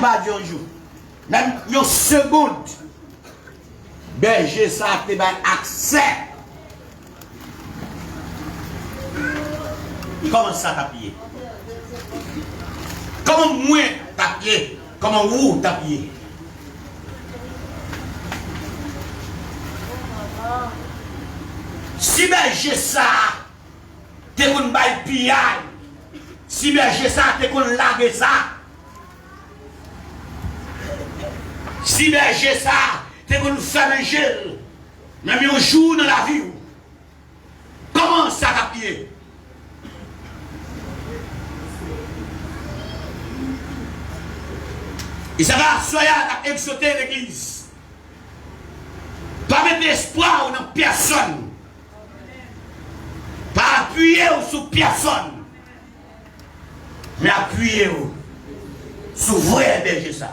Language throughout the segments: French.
pas un jour. Même une seconde. Berger ça te donne accès. Comment ça t'appuyer? Comment moi t'appuyer? Comment vous t'appuyer? Si berger ça, t'es qu'on baille pillage. Si berger ça, t'es qu'on lague ça. Si berger ça, t'es qu'on fait un gel. Même un jour dans la vie. Comment ça t'appuyer? Et ça va, soyez à exauter l'église. Pas mettre espoir dans personne. Pas appuyer sur personne. Mais appuyer sur vrai berger ça.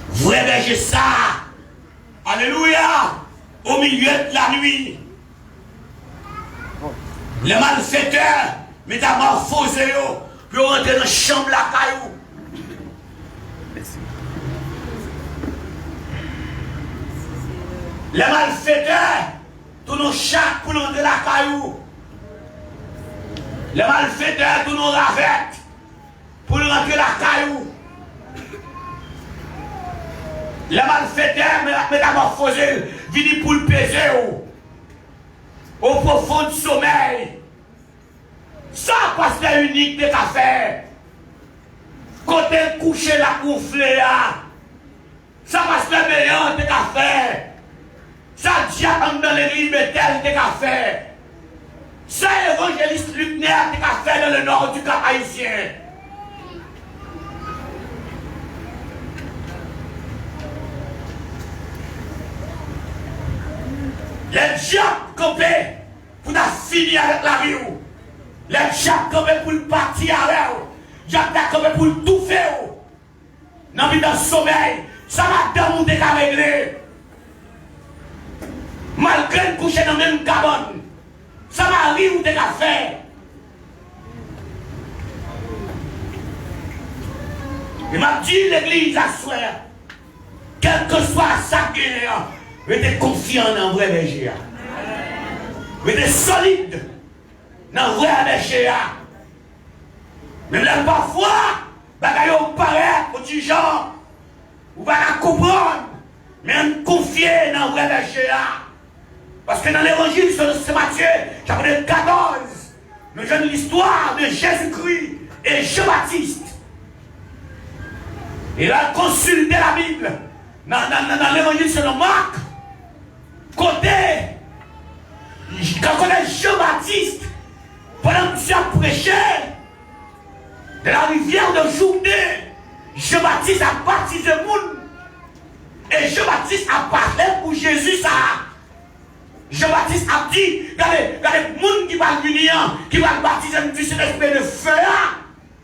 Vrai berger ça. Alléluia. Au milieu de la nuit. Les malfaiteurs métamorphosés pour rentrer dans la chambre de la caillou. Les malfaiteurs, tous nos chats pour nous de la caillou. Les malfaiteurs, tous nos ravettes pour nous rentrer la caillou. Les malfaiteurs, métamorphosés, viennent pour le peser au profond du sommeil. Ça, parce que c'est unique de café. Côté coucher la gonflée là. Ça, parce que c'est meilleur de café. Ça, diable dans l'église Bethel de café. Ça, évangéliste Lucner de café dans le nord du Cap haïtien. Les diables campés pour finir avec la vie. Les diables campés pour le partir avec vous. Les diables campés pour le tout faire. Dans le sommeil, ça va dans le monde réglé. Malgré coucher dans la même cabane, ça va arriver ou des cafés. Et m'a dit l'église à soi, quel que soit sa guerre, restez confiant dans le vrai berger. Restez solide dans le vrai berger. Même là, parfois, bagaille paraît au petit genre, vous ne pouvez pas comprendre, mais confier dans le vrai berger. Parce que dans l'évangile de Matthieu, chapitre 14, nous avons l'histoire de Jésus-Christ et Jean-Baptiste. Il a consulté la Bible dans l'évangile de Marc. Côté, quand on est Jean-Baptiste, pendant qu'il a prêché de la rivière de Jourdain, Jean-Baptiste a baptisé le monde. Et Jean-Baptiste a parlé pour Jésus ça. Jean-Baptiste a dit, regardez, le monde qui va venir, qui va baptiser du Saint-Esprit de feu,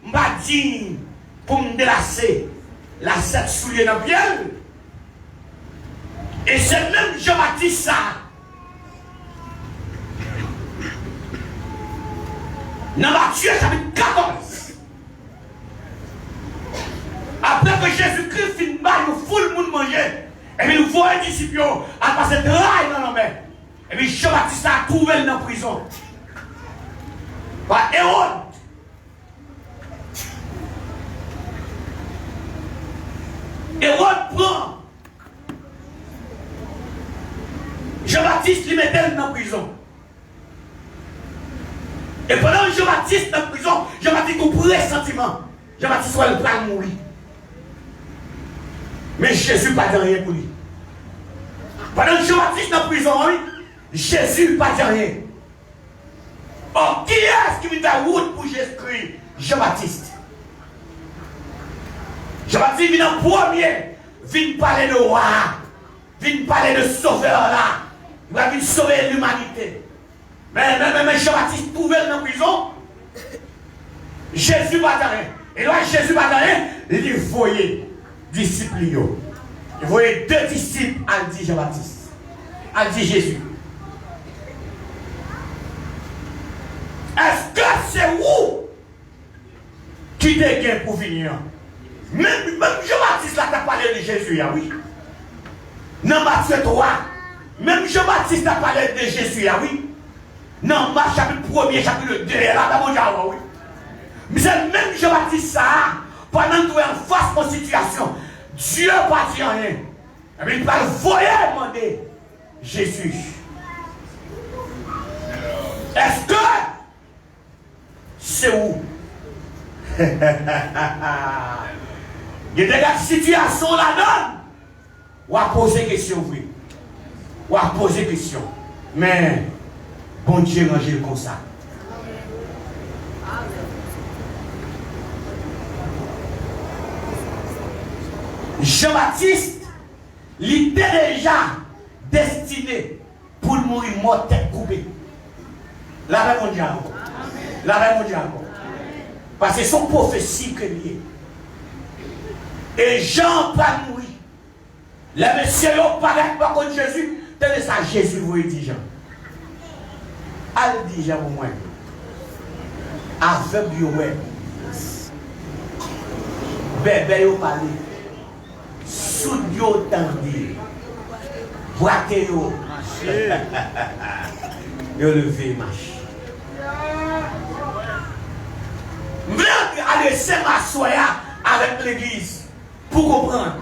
m'a dit, pour me délasser, la cette soulier dans le pied. Et c'est même Jean-Baptiste ça. Dans Matthieu chapitre 14. Après que Jésus-Christ finit par nous fout le monde manger, et puis nous voyons les disciples à passer de rail dans la main. Et puis Jean-Baptiste a trouvé dans la prison. Par Hérode. Hérode prend Jean-Baptiste, lui mettait dans la prison. Et pendant que Jean-Baptiste dans la prison, Jean-Baptiste a un pressentiment. Jean-Baptiste va le prendre mourir. Mais Jésus n'a pas dit rien pour lui. Pendant que Jean-Baptiste dans la prison, oui, Jésus n'a pas dit rien. Or, qui est-ce qui met la route pour Jésus-Christ? Jean-Baptiste. Jean-Baptiste vient en premier, vient parler de roi, vient parler de sauveur là. Il va venir sauver l'humanité. Mais Jean-Baptiste trouvé dans la prison, Jésus n'a pas dit rien. Et là, Jésus n'a pas dit rien, il voyait disciples. Il voyait deux disciples, a dit Jean-Baptiste, a dit Jésus. Est-ce que c'est où qui te gagne pour venir? Même Jean-Baptiste là t'a parlé de Jésus, oui. Dans Matthieu 3, même Jean-Baptiste t'a parlé de Jésus, oui. Dans Marc chapitre 1er, chapitre 2, là, oui. Mais c'est même Jean-Baptiste ça, pendant que tu es en face de situation, Dieu n'a pas dit rien. Il va le demander Jésus. Est-ce que c'est où? Il y a des situations là-dedans. On va poser des questions, oui. On va poser des questions. Mais, bon Dieu, rangez comme ça. Jean-Baptiste, il était déjà destiné pour mourir mort tête coupée. La même mon diable. La même mon diable. Parce que c'est son prophétie que lié. Et Jean pas mourir. Les messieurs paraît pas contre Jésus. Tenez ça, Jésus vous dit Jean. Allez dit Jean au moins. Aveugle ouais. Bébé yo parler. Soud yo tandi. Boite yo. Yo levé marche. M'vle aller s'asseoir avec l'église pour comprendre.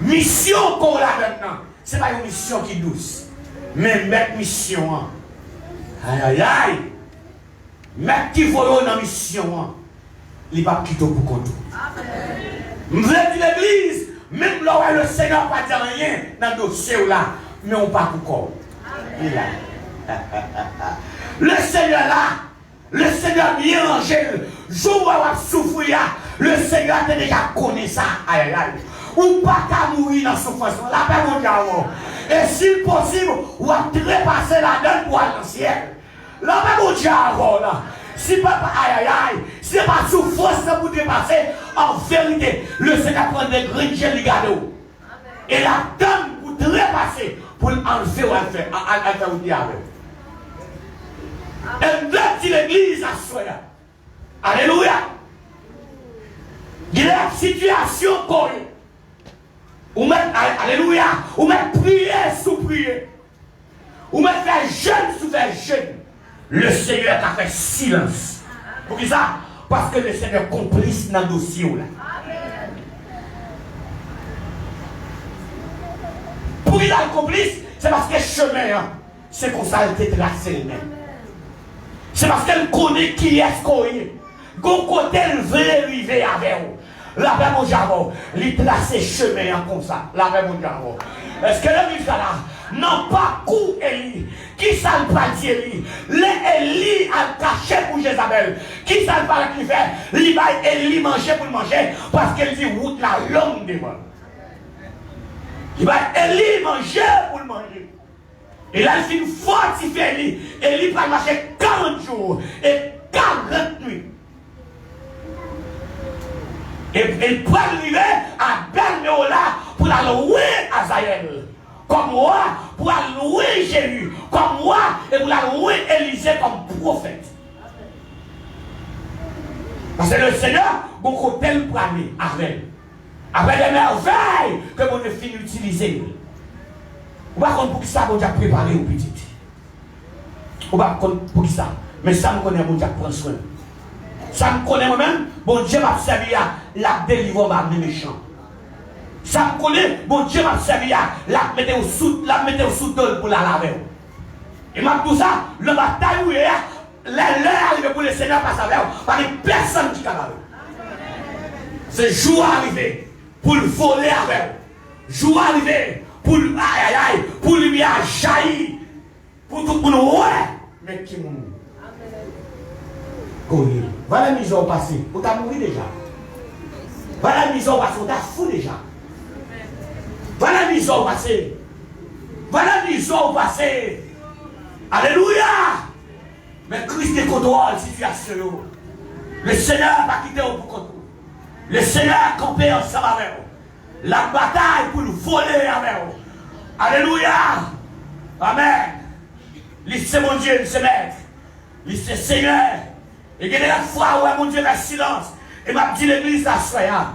Mission qu'on a maintenant, c'est pas une mission qui est douce. Mais mettre mission. Aïe aïe aïe. Mettre qui vole dans mission. Il va quitter pour compte. M'vle dire l'église, même là où le Seigneur pas dire rien dans le dossier là, mais on pas pour corps. Il là. Le Seigneur là, le Seigneur bien rangé, jour où on va souffrir, le Seigneur a déjà connu ça. Aïe aïe aïe. Ou pas qu'à mourir dans souffrance, la paix mondiale. Et si possible, ou à trépasser la donne pour aller dans le ciel. La paix mondiale, si pas aïe aïe aïe, si c'est pas souffrance pour dépasser, en vérité, le Seigneur prend des grands ligado. Et la donne pour trépasser, pour enlever ou à faire au diable. Et là, si l'église a soigné. Alléluia. Il y a une situation qu'on ou mettre, alléluia, ou mettre prière sous prière, ou mettre faire jeûne sous faire jeûne. Le Seigneur a fait silence. Pour qui ça? Parce que le Seigneur complice dans le dossier là. Pour qu'il a le complice, c'est parce que le chemin, c'est qu'on s'est tracé lui-même. C'est parce qu'elle connaît qui est-ce qu'on est. Gon côté elle veut arriver avec vous. La paix mon diable, il trace chemin comme ça. La paix mon diable. Est-ce que le ministre là, non pas coup Élie, qui ça le pas dit Élie? Élie a caché pour Jézabel. Qui ça le pas qui fait? Il va Élie manger pour manger parce qu'elle dit route la longue devant. Il va Élie manger pour manger. Et là, il fait fortifier Élie. Élie va marcher 40 jours et 40 nuits. Et il peut arriver à Bernéola pour la louer Azaël. Comme moi, pour la louer Jéhu. Comme moi, et pour la louer Élisée comme prophète. Parce que le Seigneur, beaucoup tel pour aller avec. Avec des merveilles que vous ne finissez d'utiliser. Vous ne savez pas pour qui ça, vous avez préparé au petit. Vous ne savez pas pour qui ça. Mais ça me connaît, vous avez pris soin. Ça me connaît moi-même, bon Dieu m'a servi à la délivrer mes méchants. Ça me connaît, bon Dieu m'a servi à la mettre au sous pour la laver. Et m'a tout ça, le bataille où il y a, l'heure arrivée pour le Seigneur passe avec vous, par les personnes qui cavent. C'est jour arrivé pour le voler avec vous. Jour arrivé pour aïe aïe aïe, pour lui jaillir, pour tout pour nous ouais, mais qui m'a voilà la mise au passé, vous t'as mouru déjà. Voilà la mise au passé, vous t'as fou déjà. Voilà la mise au passé. Voilà la mise au passé. Alléluia. Mais Christ est contrôle la situation. Le Seigneur n'a pas quitté au contrôle. Le Seigneur a campé ensemble avec vous. La bataille pour nous voler avec vous. Alléluia. Amen. C'est mon Dieu, c'est maître. C'est Seigneur. Et il y a la fois où mon Dieu fait silence. Et m'a dit l'église ça soya.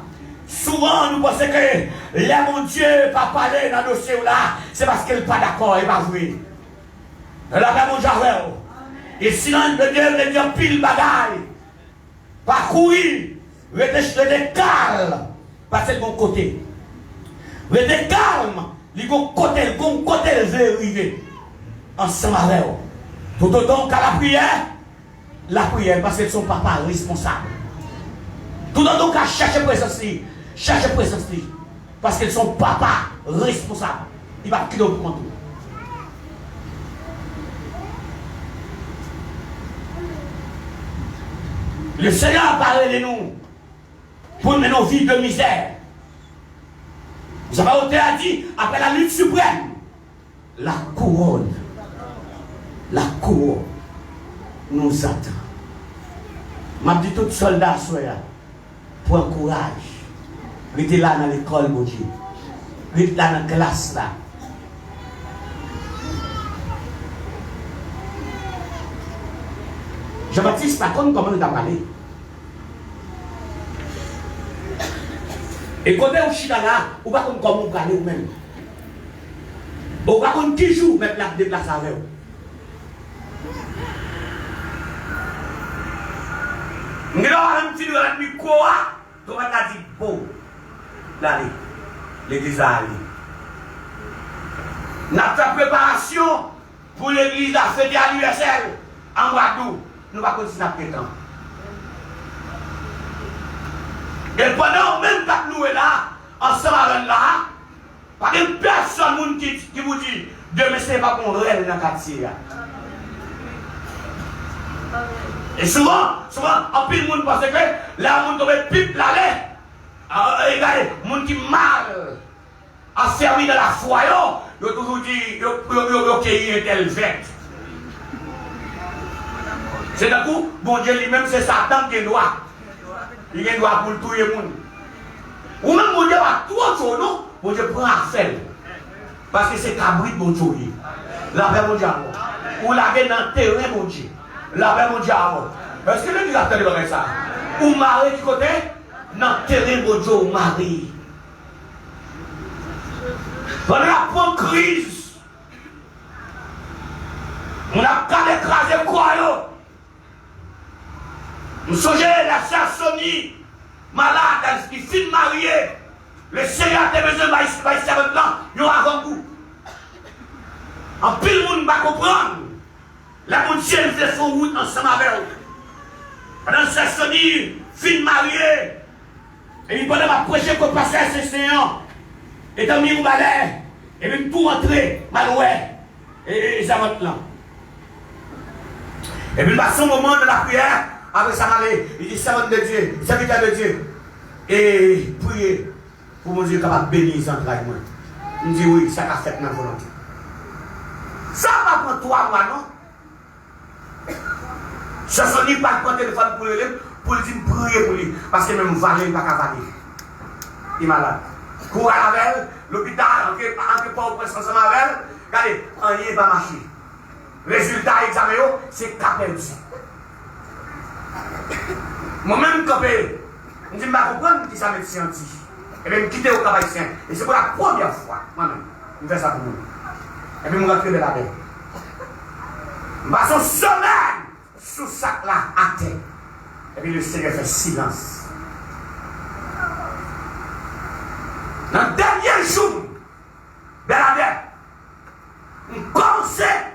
Souvent nous pensons que les mon Dieu pas parler dans le dossier là, c'est parce qu'elle n'est pas d'accord, elle va vrai. Elle a mon Javel. Et sinon le Dieu veut dire pile bagaille. Pas courir, rester calme, passer de bon côté. Rester calme, il y a un côté le veut arriver. Ensemble avec eux. Tout autant qu'à la prière, parce que son papa est responsable. Tout autant qu'à chercher présence, parce que son papa est responsable. Il va quitter pour tout. Le Seigneur a parlé de nous pour mener nos vies de misère. Vous avez dit, après la lutte suprême, la couronne nous attend. Je dis tout soldat, prends courage. Restez là dans l'école, mon Dieu. Restez là dans la classe. Là. Jean-Baptiste, par contre, comment nous avons parlé? Et quand on est là, on ne va pas comment parler ou même. On va pas qui joue mettre la déplacer avec vous. Nous avons un petit peu de micro, on va dire bon. Là, l'église a allé. Notre préparation pour l'église à fêter l'anniversaire en Guadeloupe, nous allons continuer à prétendre. Et pendant même quand nous sommes là, ensemble avec là, pas de personne qui vous dit demain c'est pas qu'on rêve dans le quartier. Et souvent, en pile monde pense que là, on tombe pipe l'aller. Regardez, monde qui mal a servi dans la foi, il a toujours dit, il a cueilli un tel fait. C'est d'un coup, bon Dieu lui-même, c'est Satan qui doit. Il a droit pour tout le monde. Ou même mon Dieu va tout autre chose, non? Mon Dieu prend affaire. Parce que c'est cabrit, mon Dieu. La paix, mon Dieu. Ou la paix dans le terrain, mon Dieu. La paix, mon Dieu. Est-ce que le Dieu a fait de ça? Ou marié du côté? Dans le terrain, mon Dieu, ou marié. On a pris crise. On a qu'à écraser quoi, yo? Nous songez la sœur Sonia, malade, qui finit mariée. Le Seigneur a besoin de faire un plan, il y a avant-goût. En pile, le monde va comprendre. La monde ciel fait son route ensemble avec eux. Pendant que sœur Sonia finit mariée, et puis pendant que je prêche qu'on passe à ce Seigneur, et dans le balai, et puis tout rentrer, maloué, et ça va là. Et puis, à ce moment de la prière, après ça, il dit, servant de Dieu, serviteur de Dieu. Et priez pour mon Dieu capable de bénir les entrailles. Il dit, oui, ça a fait ma volonté. Ça va prendre 3 mois, non? Ça ne sonne pas de téléphone pour lui dire, prier pour lui. Parce que même Valé, il ne va pas valer. Il est malade. Cours à la veille, l'hôpital, en quelque part, presque ensemble avec elle, regardez, rien ne va marcher. Résultat, examen, c'est 4 perdu. Moi-même, quand je ne comprends pas qui ça médecin dit. Et bien, je quitte au travail sain. Et c'est pour la première fois, moi-même, je fais ça pour vous. Et puis, je rentre de la paix. Je passe une semaine sous sac là, à terre. Et puis, le Seigneur fait silence. Dans le dernier jour de la paix, on commençait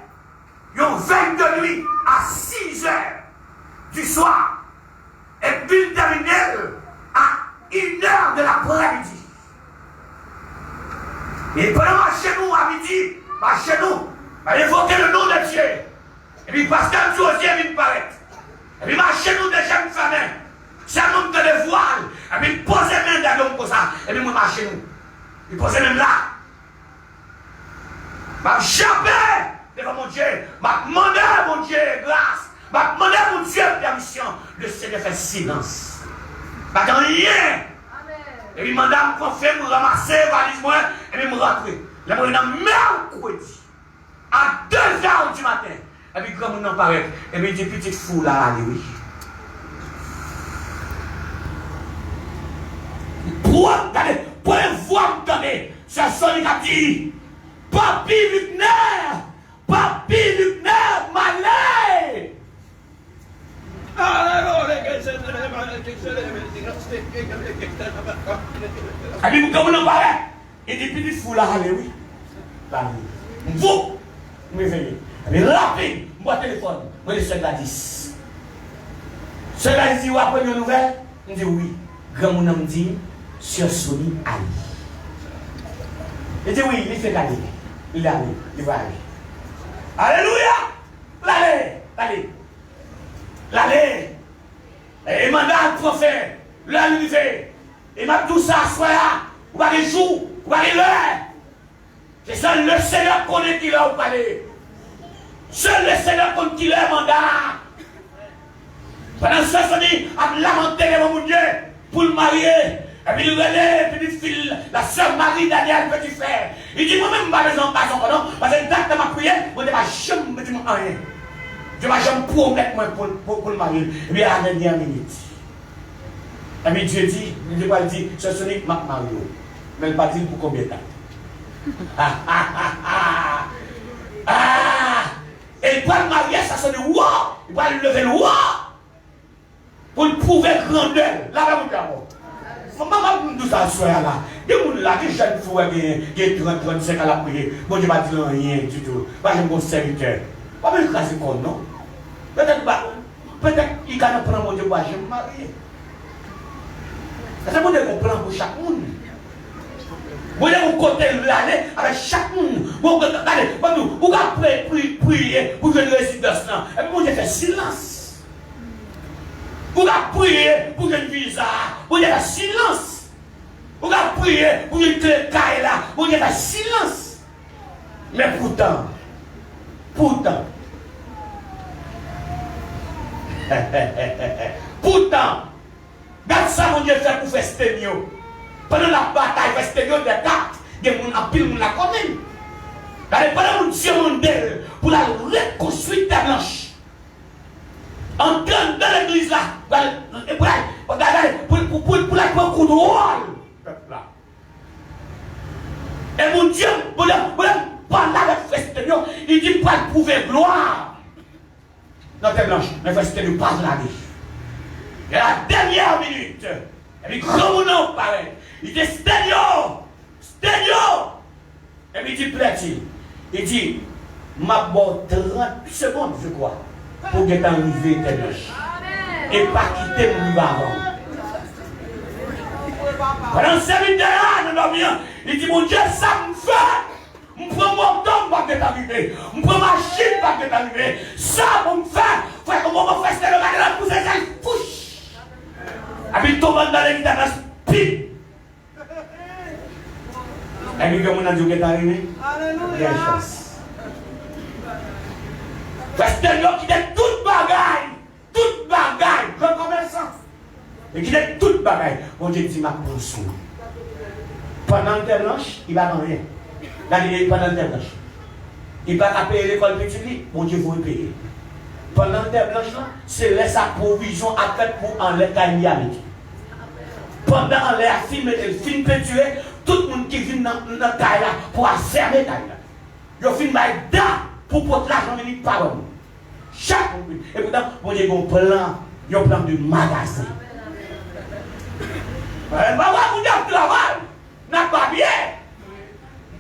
une veille de nuit à 6 heures du soir. Et puis terminé à 1h de l'après-midi. Et pendant chez nous à midi, chez nous, évoquer le nom de Dieu. Et puis Pascal Josier vient paraître. Et puis chez nous des jeunes femmes, c'est un homme de le voile. Et puis posez main dans l'homme comme ça. Et puis moi chez nous. Il posez même là. Jamais devant mon Dieu. Je demande mon Dieu grâce. Je demande mon Dieu permission. Le Seigneur fait silence. Pas de rien. Et puis madame confirme, me ramasser, valise moi, et puis me rentrer. Là, moi, dans mercredi, à 2h du matin. Et puis quand on en paraît, et puis des petites fous là, allez, oui. Pour voir, attendez, ça sonne qui a dit, Papi Luckner, malais. Comme on en parlait, il dit, petit fou là, allez, oui. Vous, me veillez. Mais rapide, moi téléphone, moi je suis Gladys. Ce Gladys dit, vous apprenez une nouvelle? Je dis oui. Grand mon homme dit, sur Sony Ali. Il dit oui, il fait gagner. Il est allé, il va aller. Alléluia! L'allez. Et mandat le prophète, l'arrivée. Et m'a tout ça, soit là. Vous allez les jours, vous allez l'heure. C'est ça le Seigneur connaît qui l'a au palais. Seul le Seigneur connaît qui l'a mandat. Pendant ce temps, il a lamenté mon Dieu pour le marier. Et puis il relève, petite fille, la sœur Marie Daniel, petit frère. Il dit, moi-même, je ne vais pas besoin de parce que date de ma prière, je ne vais jamais me dire rien. Je ne vais jamais promettre pour le marier. Et puis à la dernière minute. Et puis Dieu dit, il dit, ce n'est pas Mario. Mais il ne pas dire pour combien de temps. Et il va le marier, ça sonne wow. Il va le lever le wow. Pour le prouver grandeur. Là, mon gars. Maman, nous ça soir là. Des gens là, des jeunes fois qui ont 30-35 à la prière. Bon, je ne vais pas dire rien du tout. Moi, je suis mon serviteur. Pas me craser comme non. Peut-être qu'il va prendre mon Dieu pour je me marier. C'est bon de comprendre pour chaque monde. Vous avez un côté l'année avec chaque monde. Vous allez prier pour que le résidence. Et puis vous avez silence. Vous allez prier pour une visa. Vous avez silence. Vous allez prier pour une clé là. Vous avez silence. Mais pourtant, regarde ça, mon Dieu fait pour faire sténio. Pendant la bataille, faire sténio des cartes, des gens en pile, la commune. Pendant mon Dieu mondial, pour la reconstruire ta blanche. Entrant dans l'église là, pour la prendre coup de rôle. Et mon Dieu, pour parler avec Festénion, il dit pas de prouver gloire. Dans tes blanches, mais Festénion pas de la vie. Et à la dernière minute, et puis grand mon nom pareil, il dit Sténion. Et puis il dit plaît-il. Il dit, m'a bon 30 secondes, je crois. Pour que tu arrives tes blanches. Et pas quitter mon livre avant. Pendant 5 minutes, il dit, mon Dieu, ça me fait. Je prends mon temps pour que tu arrives. Je prends ma chine pour que tu arrives. Ça, pour me faire. Frère, comment on fait ce que la pousse, ça pousse. Et puis, tout le monde dans l'évidence, pip. Et puis, comment on a dit que tu arrives? Alléluia. Parce que nous qui est toute bagaille, comme commerçant. Et qui est toute bagaille. Mon Dieu dit, ma pension. Pendant le blanche, il va dans rien. Pendant le blanche. Il va payer l'école petite, mon Dieu, vous payer. Pendant le blanche, c'est là sa provision à faire pour en l'air avec. Pendant l'air film, le film peut tuer, tout le monde qui vient dans la taille là pour assermer la taille là. Il film avec dents. Pour porter l'argent, il n'y a pas de chaque monde. Et pourtant, on a un plan de magasin. Mais on a un travail. N'a pas bien.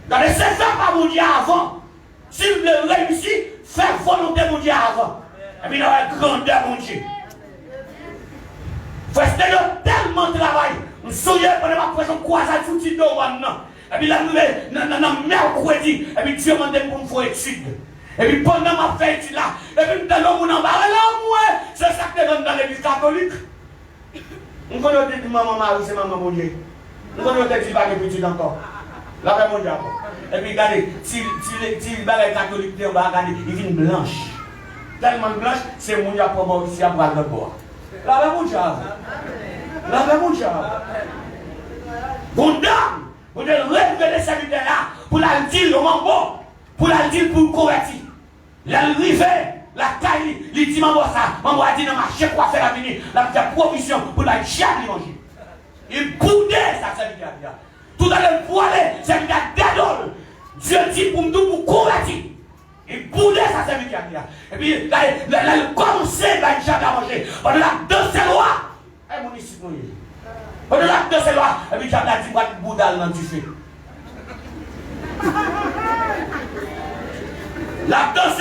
Dans les 7 ans, pas mon Dieu avant. Si vous voulez réussir, faire volonté mon Dieu avant. Et puis, il y a une grandeur mon Dieu. Il faut tellement de travail. Je me souviens pendant ma présence, croisade foutu d'eau maintenant. Et puis, la nouvelle, mercredi, et puis Dieu m'a demandé pour me faire étude. Et puis pendant ma fête là, et puis dans l'homme on en parle là, moi, c'est ça que tu dans l'église catholique. On connaît dit maman Marie, c'est maman mon Dieu. On connaît dit pas de petit encore. Là, mon Dieu. Et puis regardez, si le bagage catholique, il vient blanche. Tellement blanche, c'est mon Dieu pour moi ici à boire le bois. Là, mon Dieu. Là, mon Dieu. Bon dame, vous devez relever les serviteurs là pour la dire au mambo, pour la dire pour le convertir. L'arrivée, la taille, il dit maman ça, maman a dit dans ma chef quoi faire la venir, la provision pour la chienne manger. Il boudait sa serviteur. Tout à l'heure, pour aller, c'est une dédole. Dieu dit pour nous, pour convertir. Et pour ça, c'est une et puis, là, il commence à manger. Pendant la deux, c'est loi. Et mon ici, pendant la deux, c'est loi. Et puis, j'avais dit, moi, boudal dans du feu. La danse,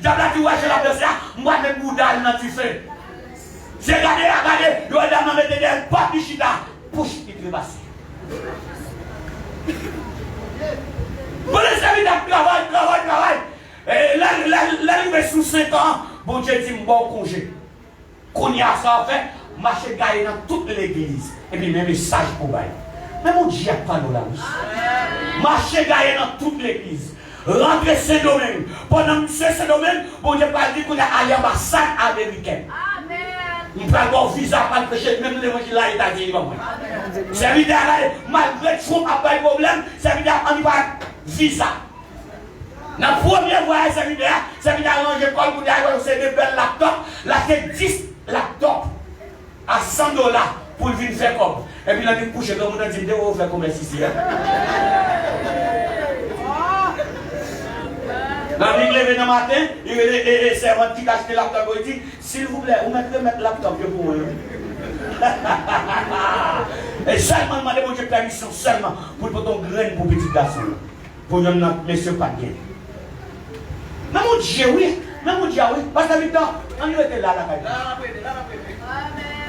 j'avais dit, ouais, je la danse, moi, je boudal dans du feu. J'ai regardé, je vais mettre des pas de chita, pouche, il peut passer. Pour les services de travail. Et là, il est sous 5 ans, bon Dieu dit, bon congé. Qu'on y a ça, en fait, marcher gagne dans toute l'église. Et puis, même message pour bailler. Mais mon Dieu, pas nous là. Marcher gagne dans toute l'église. Rentrer ce domaine. Pendant que ce domaine, bon Dieu pas dit qu'on est à l'ambassade américaine. Il peut avoir visa pour prêcher, même l'évangile là, il a dit, c'est évident, malgré tout, pas de problème, c'est évident, on y va visa. Dans le premier voyage, c'est évident, ranger comme pour dire, c'est des belles laptops, là, c'est 10 laptops à $100 pour venir faire comme. Et puis, là, il couche, comme on a dit, on va faire comme ici. Dans l'église le matin, il est servant qui cache le laptop, il dit, s'il vous plaît, vous mettez le laptop pour moi. Et seulement, demandez mon Dieu permission, seulement, pour ton grain pour petit garçon. Pour nous, messieurs, pas bien. Mais mon Dieu, oui. Parce que Victor, on était là,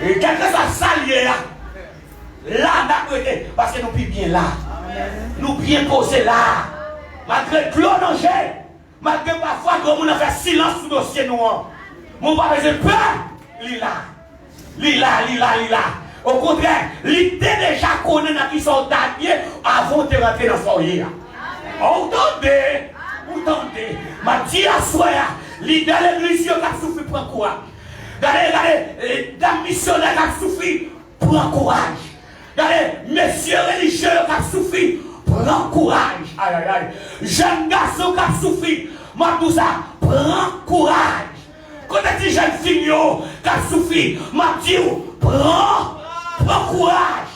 et quelque chose à salier là. Là, parce que nous sommes bien là. Nous bien posés là. Malgré l'eau danger. Malgré parfois que nous avons fait silence sur le dossier noir. Mon papa faisait peur. Lila. Au contraire, l'idée déjà connaît dans qui sont tapiers avant de rentrer dans le foyer. Vous tentez. Ma dit à soi, l'idée de l'église qui a souffert, prend courage. Regardez, les missionnaires qui ont souffert, prend courage. Regardez, messieurs religieux qui ont souffert, prends courage. Aïe. Jeune garçon qui a souffert, Matouza, prends courage. Quand tu dis jeune fille qui a souffert, Mathieu, prends courage.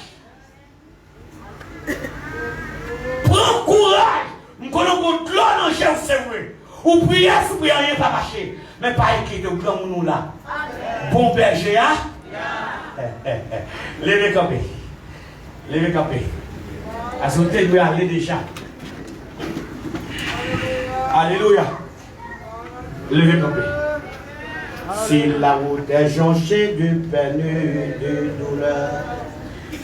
Prends courage. Nous connaissons l'eau dans le chef, c'est vrai. Ou prier, si vous priez, rien pas marcher. Mais pas inquiéter, nous prenons nous là. Bon berger, hein? Levez campé. Ajoutez, nous aller déjà. Alléluia. Levez campé. Si la route est jonchée de peine et de douleur,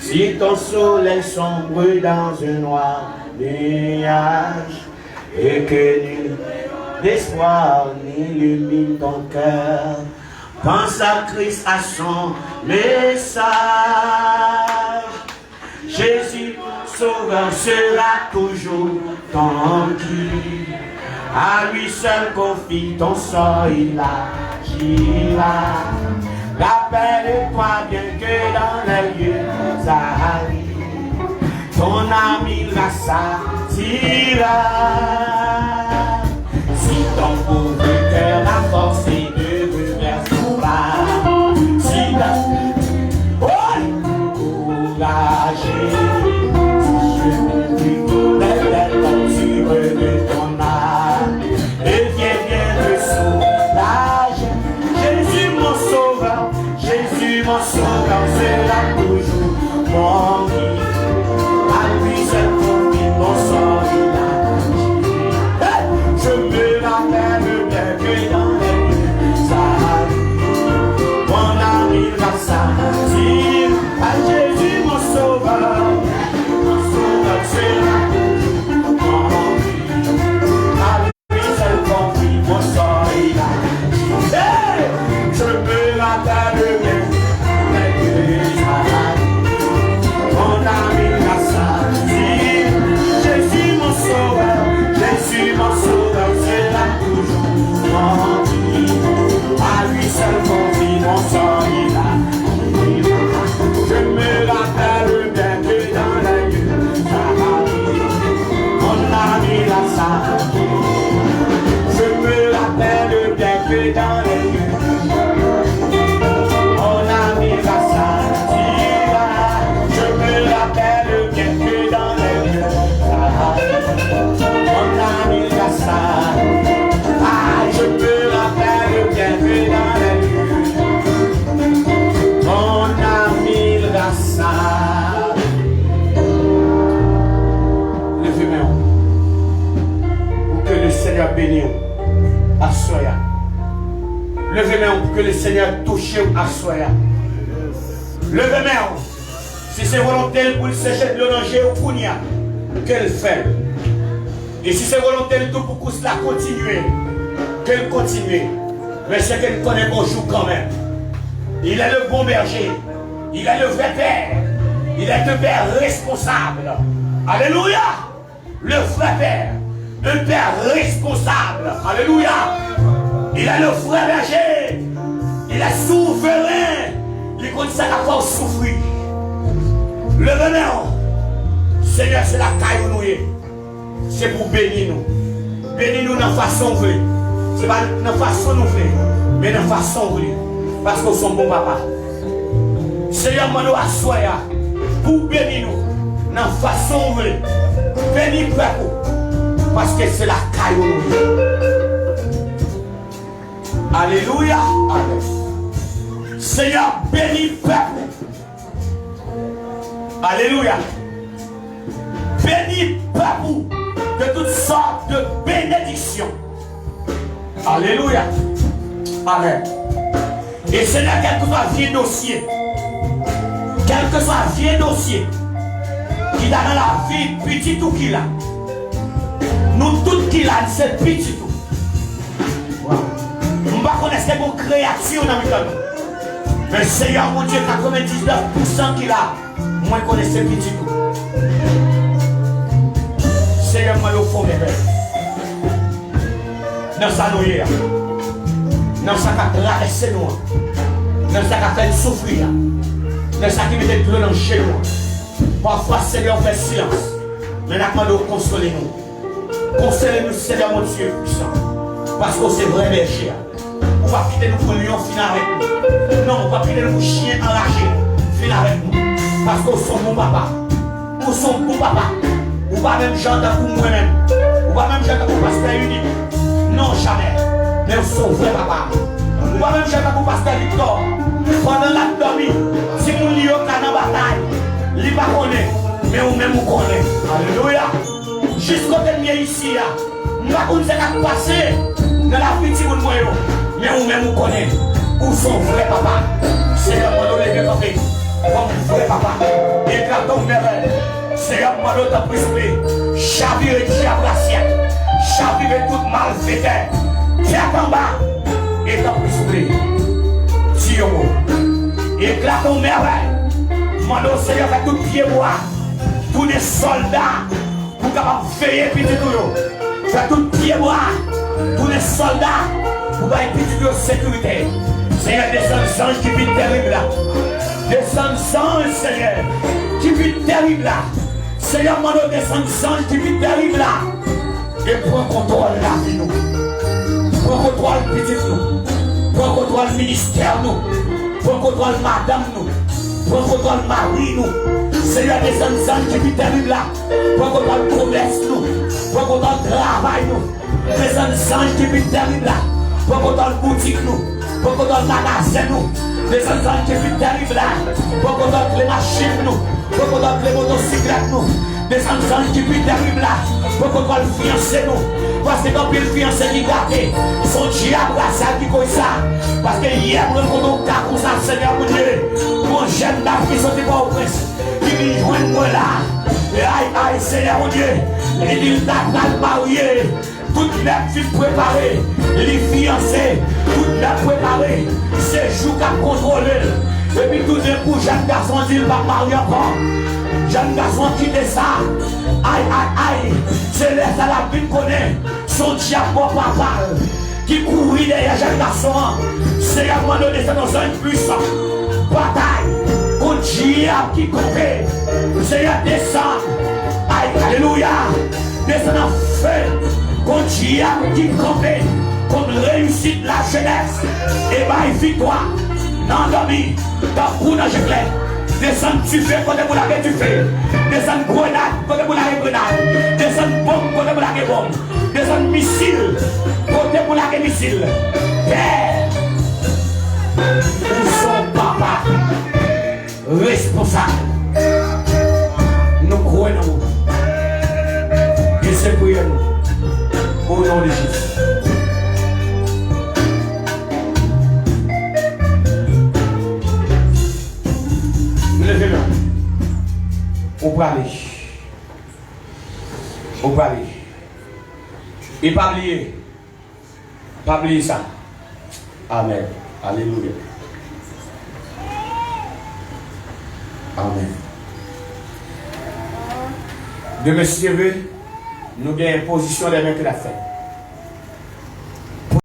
si ton soleil sombre dans un noir nuage, et que nul d'espoir n'illumine ton cœur, pense à Christ, à son message. Jésus, sauveur, sera toujours ton guide. À lui seul confie ton sort, il agira. Rappelle-toi bien que dans les lieux arides, ton ami la sortira. Si ton pauvre cœur a forcé de reverser pas, si couragé, si je de ton âme, et viens le soulager. Jésus mon sauveur sera toujours mon guide. À lui seul confie mon sort, il agit. soya. Levez-moi pour que le Seigneur touche à soya. Levez-moi. Si c'est volontaire pour le sécher de l'onanger au Kounia, qu'elle fait. Et si c'est volontaire tout pour que cela continue, qu'elle continue. Mais c'est qu'elle connaît bonjour quand même. Il est le bon berger. Il est le vrai père. Il est un père responsable. Alléluia. Le vrai père. Un père responsable. Alléluia. Il est le vrai berger. Il est souverain. Il connaît ça la force souffrir. Le veneur. Seigneur, c'est la caille où nous est. C'est pour bénir nous. Bénir nous dans la façon vraie. Ce n'est pas dans la façon nous voulons, mais dans la façon vraie. Parce que nous sommes bons papa. Seigneur, nous assoyons pour bénir nous dans la façon vraie. Bénir peuple. Parce que c'est la caille où nous est. Alléluia. Amen. Seigneur, bénis peuple. Alléluia. Bénis peuple de toutes sortes de bénédictions. Alléluia. Amen. Et Seigneur, quel que soit vieux dossier, quel que soit vieux dossier, qui a dans la vie, petit ou qu'il a, nous tous qu'il a, c'est petit tout. Nous ne connaissons pas vos créations dans nous. Mais Seigneur, mon Dieu, 99% qu'il a, moi je connais ce petit tout. Seigneur, moi je fais mes rêves. Dans sa noyère, dans sa qui a traversé nous, dans sa qui a fait souffrir, dans sa qui met de l'eau dans chez nous. Parfois, Seigneur, fait silence. Mais nous demandons de consoler nous. Consolez-nous, Seigneur, mon Dieu puissant. Parce que c'est vrai berger. On va quitter nous pour lion, finir avec nous. Non, on va quitter nous pour chien enragé, finir avec nous. Parce que nous sommes bons papa. Nous sommes bons papa. Ou pas même chanter pour moi-même. Ou pas même chanter pour pasteur unique. Non, jamais. Mais nous sommes vrais papa. Ou pas même chanter pour pasteur Victor. Pendant la dormi, si nous lions dans la bataille, il ne connaît pas. Mais nous-mêmes nous connaissons. Alléluia. Jusqu'au dernier ici, nous ne savons pas ce qui va passer dans la vie de nous. Mais nous-mêmes nous connaissons. Où sont vrais papa? Seigneur, moi, nous les campés. Comme vrai papa. Éclatons merveille. Seigneur, moi, nous t'en prie. Chavirer diable assiette. Chavirer toute malfaiteur. Tiens en bas. Et t'en prie. Tio. Éclatons merveille. Moi, nous, Seigneur, fait tout pied bois. Tous les soldats. Pour capable veiller petit tout. Fait tout pied bois. Tous les soldats. Pour gagner petit de sécurité. Seigneur, descends anges qui vit terrible là. Descends anges, Seigneur, qui vit terrible là. Seigneur, mon Dieu, descends anges qui vit terrible là. Et prends contrôle la vie nous. Prends contrôle petit nous. Prends contrôle ministère nous. Prends contrôle madame nous. Prends contrôle mari nous. Seigneur, descends anges qui vit terrible là. Prends contrôle commerce nous. Prends contrôle travail nous. Descends anges qui vit terrible là. Prends contrôle boutique nous. Prends contrôle magasin nous. Descends anges qui vit terrible là. Prends contrôle les machines nous. Prends contrôle les motocyclettes nous. Descends anges qui vit terrible là. Prends contrôle fiancé nous. Parce que quand il fiancé qui gâté, son diable a ça qui comme ça. Parce que hier, nous avons cas comme ça, Seigneur mon Dieu. Mon jeune dame qui sortait pas au prince. Qui vient joindre moi là. Et aïe, aïe, Seigneur mon Dieu. Et il t'a marié. Toute la vie préparée, les fiancés, toute la préparée, c'est jour qu'a contrôlé. Et puis tout d'un coup, jeune garçon dit il va marier encore. Jeune garçon qui dit ça. Aïe, aïe, aïe. C'est là ça la vie connaît. Son diable papa qui courit derrière jeune garçon. C'est à moi de descendre dans un puissant. Bataille contre diable qui comptait. C'est à descendre. Aïe, alléluia. Descendre en feu. Contre diable qui campait, contre réussite la jeunesse, et bah victoire, non dormi, dans pour dans je clair, descendre tu fais, côté pour la tu fais, descendre grenade, côté pour la grenade, descendre bombe, côté pour la bombe, descendre missile, côté pour la missile, père, où sont papa, responsable, nous croyons, et c'est pour nous. Au nom de Jésus. Au aller. Au aller. Et pas oublier. Pas oublier ça. Amen. Alléluia. Amen. De monsieur, nous avons une position des mains que la fait.